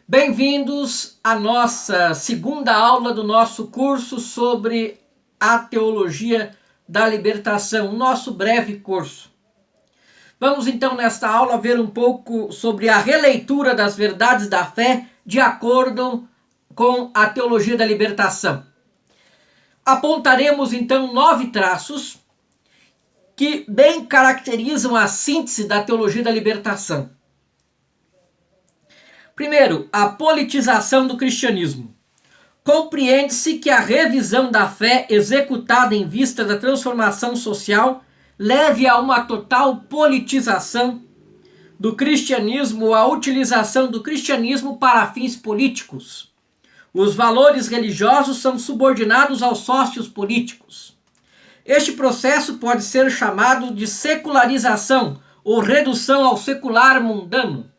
Bem-vindos à nossa segunda aula do nosso curso sobre a teologia da libertação, nosso breve curso. Vamos então nesta aula ver um pouco sobre a releitura das verdades da fé de acordo com a teologia da libertação. Apontaremos então 9 traços que bem caracterizam a síntese da teologia da libertação. Primeiro, a politização do cristianismo. Compreende-se que a revisão da fé executada em vista da transformação social leve a uma total politização do cristianismo, a utilização do cristianismo para fins políticos. Os valores religiosos são subordinados aos sócios políticos. Este processo pode ser chamado de secularização ou redução ao secular mundano.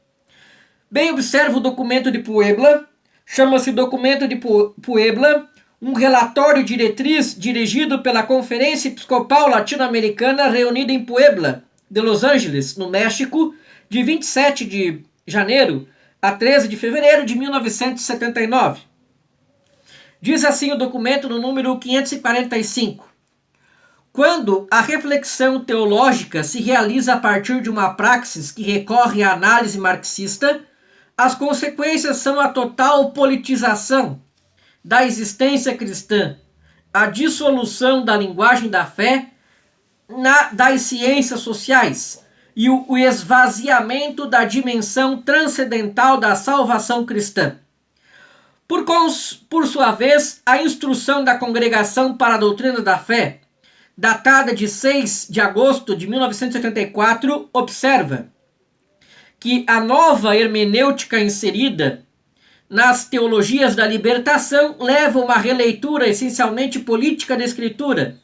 Bem, observa o documento de Puebla, chama-se documento de Puebla, um relatório diretriz dirigido pela Conferência Episcopal Latino-Americana reunida em Puebla, de Los Angeles, no México, de 27 de janeiro a 13 de fevereiro de 1979. Diz assim o documento no número 545. Quando a reflexão teológica se realiza a partir de uma praxis que recorre à análise marxista, as consequências são a total politização da existência cristã, a dissolução da linguagem da fé das ciências sociais e o esvaziamento da dimensão transcendental da salvação cristã. Por sua vez, a instrução da Congregação para a Doutrina da Fé, datada de 6 de agosto de 1984, observa que a nova hermenêutica inserida nas teologias da libertação leva uma releitura essencialmente política da Escritura.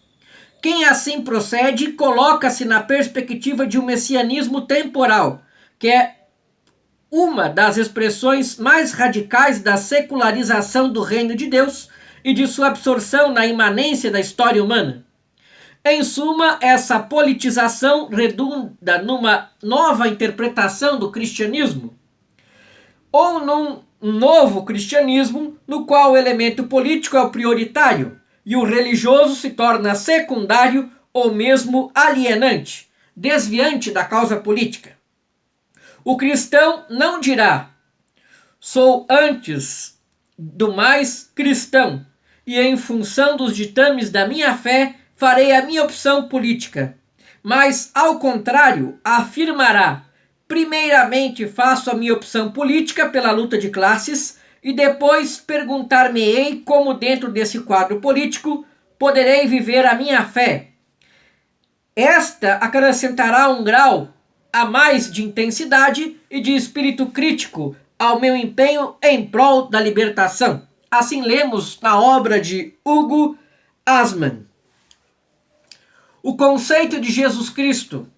Quem assim procede coloca-se na perspectiva de um messianismo temporal, que é uma das expressões mais radicais da secularização do reino de Deus e de sua absorção na imanência da história humana. Em suma, essa politização redunda numa nova interpretação do cristianismo, ou num novo cristianismo no qual o elemento político é o prioritário e o religioso se torna secundário ou mesmo alienante, desviante da causa política. O cristão não dirá: sou antes do mais cristão e em função dos ditames da minha fé farei a minha opção política, mas, ao contrário, afirmará: primeiramente faço a minha opção política pela luta de classes e depois perguntar-me-ei como dentro desse quadro político poderei viver a minha fé. Esta acrescentará um grau a mais de intensidade e de espírito crítico ao meu empenho em prol da libertação. Assim lemos na obra de Hugo Asman. O conceito de Jesus Cristo.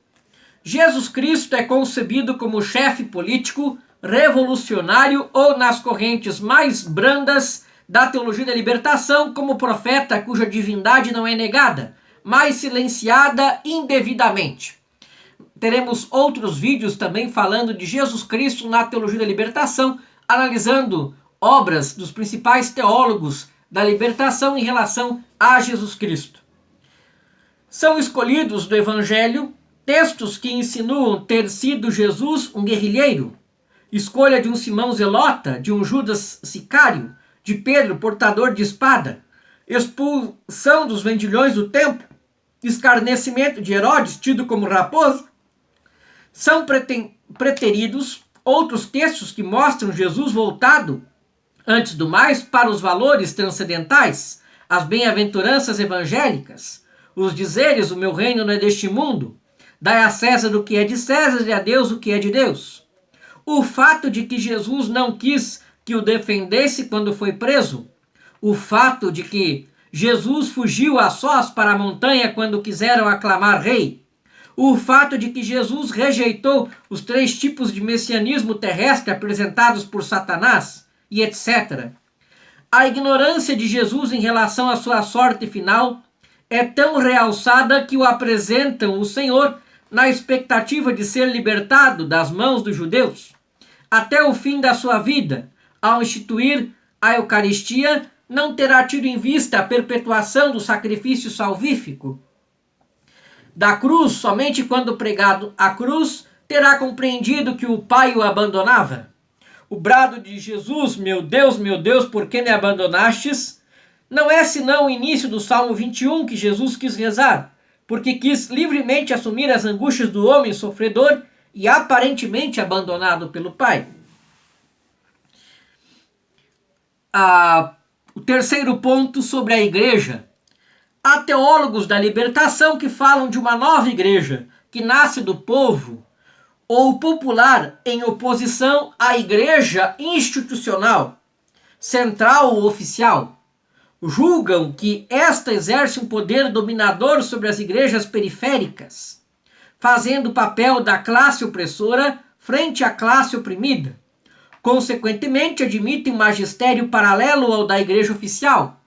Jesus Cristo é concebido como chefe político, revolucionário ou, nas correntes mais brandas da teologia da libertação, como profeta cuja divindade não é negada, mas silenciada indevidamente. Teremos outros vídeos também falando de Jesus Cristo na teologia da libertação, analisando obras dos principais teólogos da libertação em relação a Jesus Cristo. São escolhidos do Evangelho textos que insinuam ter sido Jesus um guerrilheiro, escolha de um Simão Zelota, de um Judas sicário, de Pedro portador de espada, expulsão dos vendilhões do templo, escarnecimento de Herodes, tido como raposa. São preteridos outros textos que mostram Jesus voltado, antes do mais, para os valores transcendentais, as bem-aventuranças evangélicas, os dizeres: o meu reino não é deste mundo, dai a César o que é de César e a Deus o que é de Deus. O fato de que Jesus não quis que o defendesse quando foi preso, o fato de que Jesus fugiu a sós para a montanha quando quiseram aclamar rei, o fato de que Jesus rejeitou os 3 tipos de messianismo terrestre apresentados por Satanás, e etc. A ignorância de Jesus em relação à sua sorte final é tão realçada que o apresentam o Senhor na expectativa de ser libertado das mãos dos judeus, até o fim da sua vida, ao instituir a Eucaristia, não terá tido em vista a perpetuação do sacrifício salvífico da cruz, somente quando pregado a cruz, terá compreendido que o Pai o abandonava? O brado de Jesus, meu Deus, por que me abandonastes? Não é senão o início do Salmo 21 que Jesus quis rezar, porque quis livremente assumir as angústias do homem sofredor e aparentemente abandonado pelo Pai. O terceiro ponto sobre a igreja. Há teólogos da libertação que falam de uma nova igreja, que nasce do povo ou popular em oposição à igreja institucional, central ou oficial. Julgam que esta exerce um poder dominador sobre as igrejas periféricas, fazendo o papel da classe opressora frente à classe oprimida. Consequentemente, admitem um magistério paralelo ao da igreja oficial,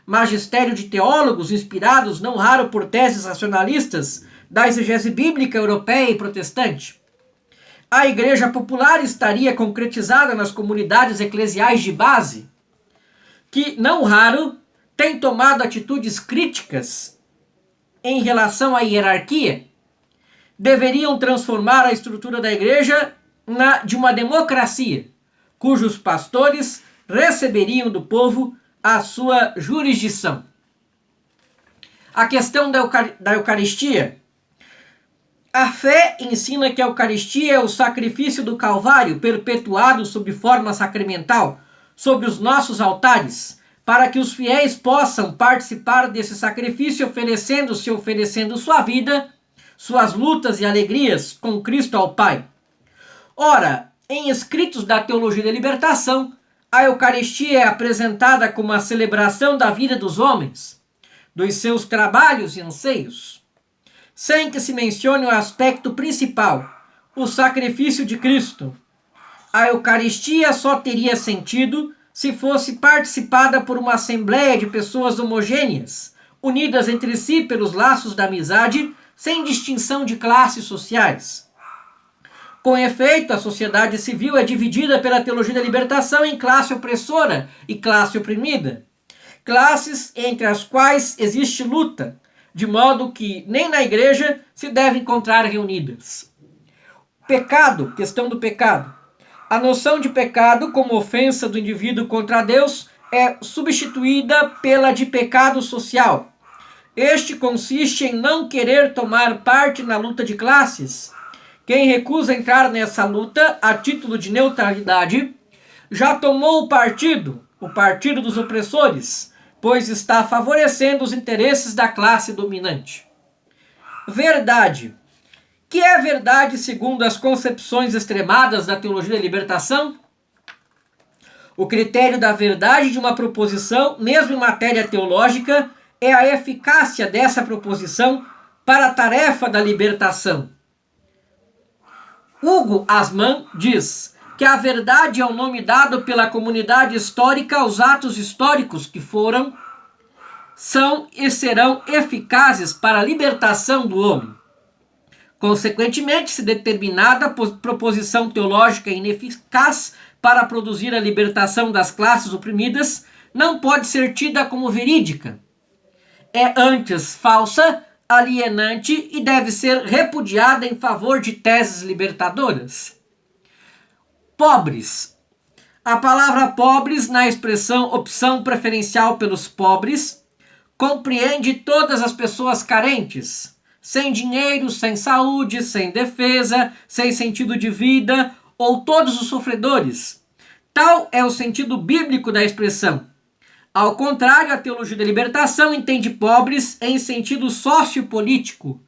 magistério de teólogos inspirados não raro por teses racionalistas da exegese bíblica europeia e protestante. A igreja popular estaria concretizada nas comunidades eclesiais de base, que não raro têm tomado atitudes críticas em relação à hierarquia. Deveriam transformar a estrutura da igreja de uma democracia, cujos pastores receberiam do povo a sua jurisdição. A questão da Eucaristia. A fé ensina que a Eucaristia é o sacrifício do Calvário perpetuado sob forma sacramental sobre os nossos altares, para que os fiéis possam participar desse sacrifício oferecendo sua vida, suas lutas e alegrias com Cristo ao Pai. Ora, em escritos da Teologia da Libertação, a Eucaristia é apresentada como a celebração da vida dos homens, dos seus trabalhos e anseios, sem que se mencione o aspecto principal, o sacrifício de Cristo. A Eucaristia só teria sentido se fosse participada por uma assembleia de pessoas homogêneas, unidas entre si pelos laços da amizade, sem distinção de classes sociais. Com efeito, a sociedade civil é dividida pela teologia da libertação em classe opressora e classe oprimida, classes entre as quais existe luta, de modo que nem na igreja se deve encontrar reunidas. Pecado, questão do pecado. A noção de pecado como ofensa do indivíduo contra Deus é substituída pela de pecado social. Este consiste em não querer tomar parte na luta de classes. Quem recusa entrar nessa luta a título de neutralidade, já tomou o partido dos opressores, pois está favorecendo os interesses da classe dominante. Verdade. Que é verdade segundo as concepções extremadas da teologia da libertação? O critério da verdade de uma proposição, mesmo em matéria teológica, é a eficácia dessa proposição para a tarefa da libertação. Hugo Asman diz que a verdade é o nome dado pela comunidade histórica aos atos históricos que foram, são e serão eficazes para a libertação do homem. Consequentemente, se determinada proposição teológica é ineficaz para produzir a libertação das classes oprimidas, não pode ser tida como verídica. É antes falsa, alienante e deve ser repudiada em favor de teses libertadoras. Pobres. A palavra pobres, na expressão opção preferencial pelos pobres, compreende todas as pessoas carentes, sem dinheiro, sem saúde, sem defesa, sem sentido de vida, ou todos os sofredores. Tal é o sentido bíblico da expressão. Ao contrário, a teologia da libertação entende pobres em sentido sociopolítico,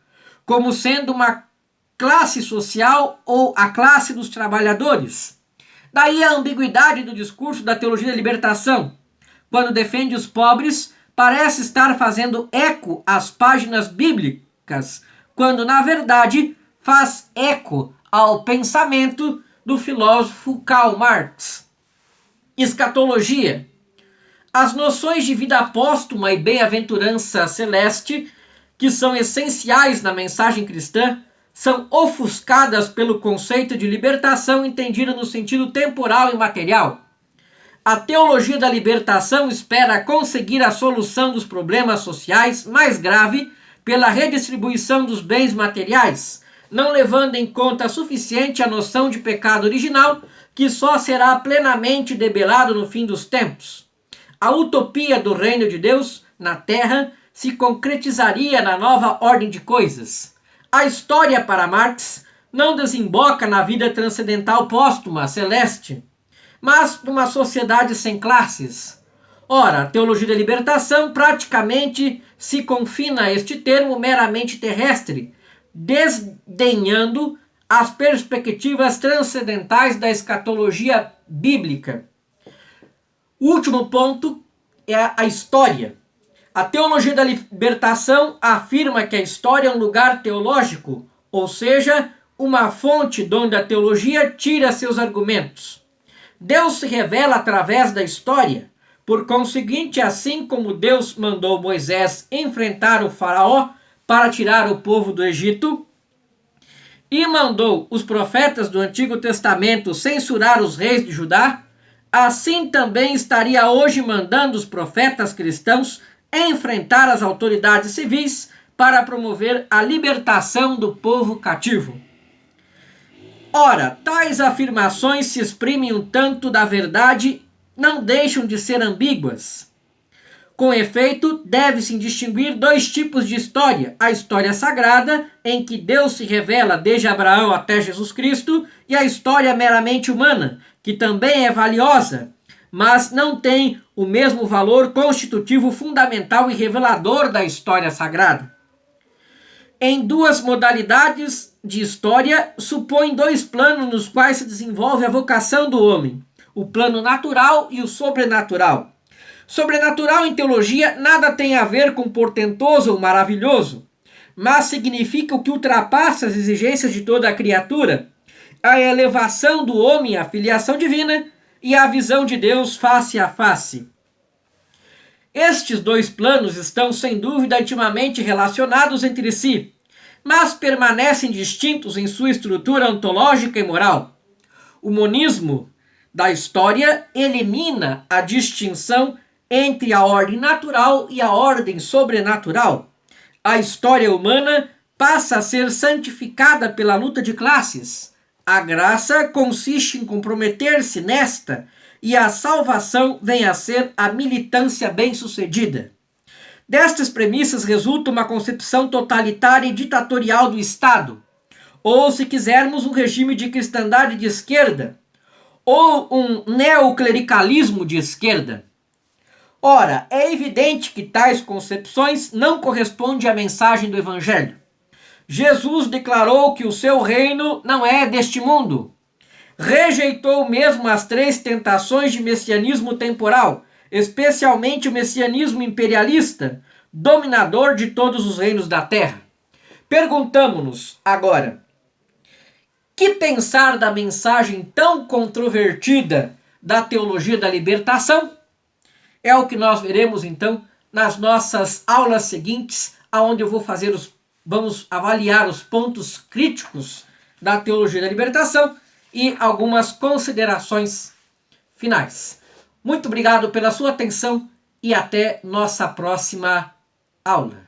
como sendo uma classe social ou a classe dos trabalhadores. Daí a ambiguidade do discurso da teologia da libertação. Quando defende os pobres, parece estar fazendo eco às páginas bíblicas, quando na verdade faz eco ao pensamento do filósofo Karl Marx. Escatologia. As noções de vida póstuma e bem-aventurança celeste, que são essenciais na mensagem cristã, são ofuscadas pelo conceito de libertação entendido no sentido temporal e material. A teologia da libertação espera conseguir a solução dos problemas sociais mais grave pela redistribuição dos bens materiais, não levando em conta suficiente a noção de pecado original, que só será plenamente debelado no fim dos tempos. A utopia do reino de Deus na terra se concretizaria na nova ordem de coisas. A história, para Marx, não desemboca na vida transcendental póstuma, celeste, mas numa sociedade sem classes. Ora, a teologia da libertação praticamente se confina a este termo meramente terrestre, desdenhando as perspectivas transcendentais da escatologia bíblica. O último ponto é a história. A teologia da libertação afirma que a história é um lugar teológico, ou seja, uma fonte de onde a teologia tira seus argumentos. Deus se revela através da história. Por conseguinte, assim como Deus mandou Moisés enfrentar o faraó para tirar o povo do Egito, e mandou os profetas do Antigo Testamento censurar os reis de Judá, assim também estaria hoje mandando os profetas cristãos enfrentar as autoridades civis para promover a libertação do povo cativo. Ora, tais afirmações se exprimem um tanto da verdade, não deixam de ser ambíguas. Com efeito, deve-se distinguir dois tipos de história: a história sagrada, em que Deus se revela desde Abraão até Jesus Cristo, e a história meramente humana, que também é valiosa, mas não tem o mesmo valor constitutivo fundamental e revelador da história sagrada. Em duas modalidades de história, supõe dois planos nos quais se desenvolve a vocação do homem: o plano natural e o sobrenatural. Sobrenatural em teologia nada tem a ver com portentoso ou maravilhoso, mas significa o que ultrapassa as exigências de toda a criatura, a elevação do homem à filiação divina e a visão de Deus face a face. Estes dois planos estão sem dúvida intimamente relacionados entre si, mas permanecem distintos em sua estrutura ontológica e moral. O monismo da história elimina a distinção entre a ordem natural e a ordem sobrenatural. A história humana passa a ser santificada pela luta de classes. A graça consiste em comprometer-se nesta, e a salvação vem a ser a militância bem-sucedida. Destas premissas resulta uma concepção totalitária e ditatorial do Estado, ou, se quisermos, um regime de cristandade de esquerda, ou um neoclericalismo de esquerda. Ora, é evidente que tais concepções não correspondem à mensagem do Evangelho. Jesus declarou que o seu reino não é deste mundo. Rejeitou mesmo as três tentações de messianismo temporal, especialmente o messianismo imperialista, dominador de todos os reinos da terra. Perguntamo-nos agora: que pensar da mensagem tão controvertida da teologia da libertação? É o que nós veremos então nas nossas aulas seguintes, aonde vamos avaliar os pontos críticos da teologia da libertação e algumas considerações finais. Muito obrigado pela sua atenção e até nossa próxima aula.